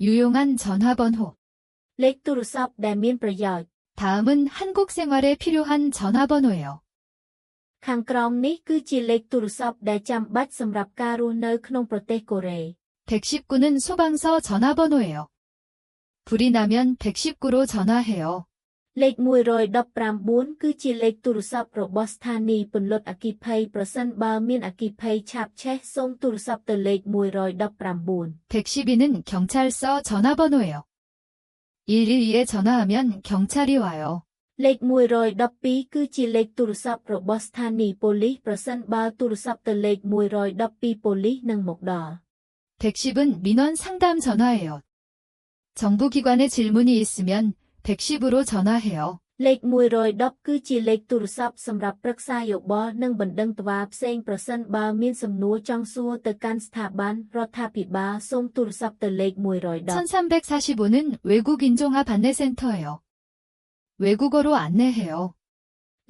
유용한 전화번호. เลขទូរស័ព្ទដែលមានប្រយោជន៍ 다음은 한국 생활에 필요한 전화번호예요. ខាងក្រោមនេះគឺជាលេខទូរស័ព្ទដែលចាំបាច់សម្រាប់ការរស់នៅក្នុងប្រទេសកូរ៉េ 119는 소방서 전화번호예요. 불이 나면 119로 전화해요. លេខ119គឺជាលេខទូរស័ព្ទរបស់ស្ថានីយពន្លត់អគ្គិភ័យប្រសិនបើមានអគ្គិភ័យឆាបឆេះសូមទូរស័ព្ទទៅលេខ119 112는 경찰서 전화번호예요. 112에 전화하면 경찰이 와요. លេខ112គឺជាលេខទូរស័ព្ទរបស់ស្ថានីយប៉ូលីសប្រសិនបើទូរស័ព្ទទៅលេខ112ប៉ូលីសនឹងមកដល់ 110은 민원 상담 전화예요. 정부기관에 질문이 있으면 110으로 전화해요. លេខ110គឺជាលេខទូរស័ព្ទសម្រាប់ប្រឹក្សាយោបល់និងបណ្ដឹងត្វាផ្សេងប្រសិនបើមានសំណួរចង់សួរទៅកាន់ស្ថាប័នរដ្ឋាភិបាលសូមទូរស័ព្ទទៅលេខ110 1345는 외국 인종합 안내센터예요. 외국어로 안내해요.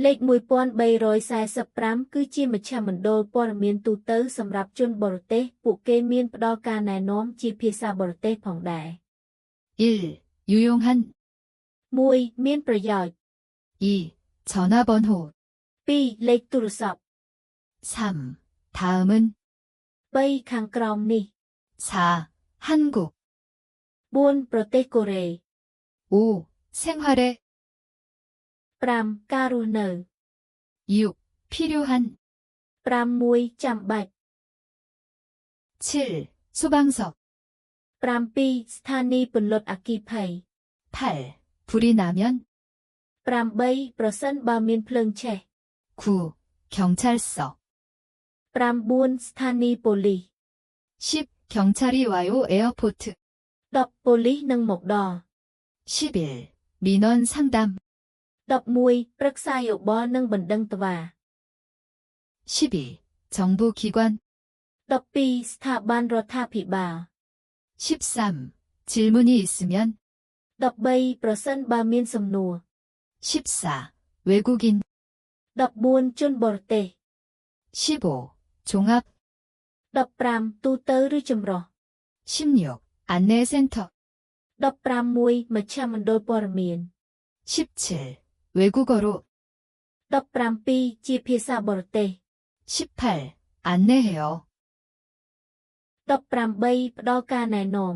លេខ1345គឺជាមជ្ឈមណ្ឌលព័ត៌មានទូទៅសម្រាប់ជនបរទេសពួកគេមានផ្ដល់ការណែនាំជាភាសាបរទេសផងដែរ 1. 유용한 1. មានប្រយោជន៍ 2. 전화번호 2. លេខទូរស័ព្ទ 3. 다음은 3. ខាងក្រោមនេះ 4. 한국 4. ប្រទេសកូរ៉េ 5. 생활에 5. ការរស់នៅ 6. 필요한 6. ចាំបាច់ 7. 소방서 7. ស្ថានីយពន្លត់អគ្គិភ័យ 8. 불이 나면 8. ប្រសិនបើមានភ្លើងឆេះ 9. 경찰서 9. ស្ថានីយប៉ូលីស 10. 경찰이 와요 에어포트 10. ប៉ូលីសនឹងមកដល់ 11. 민원 상담 11. ប្រឹក្សាយោបល់និងបណ្ដឹងត្វា 12. 정부기관 12. ស្ថាប័នរដ្ឋាភិបាល 13. 질문이 있으면 13. ប្រសិនបើមានសំណួរ 14. 외국인 14. ជនបរទេស 15. 종합 15. ទូទៅឬចម្រុះ 16. 안내센터 15. មជ្ឈមណ្ឌលព័ត៌មាន 17. 외국어로 17. ជាភាសាបរទេស 18. 안내해요 18. ផ្ដល់ការណែនាំ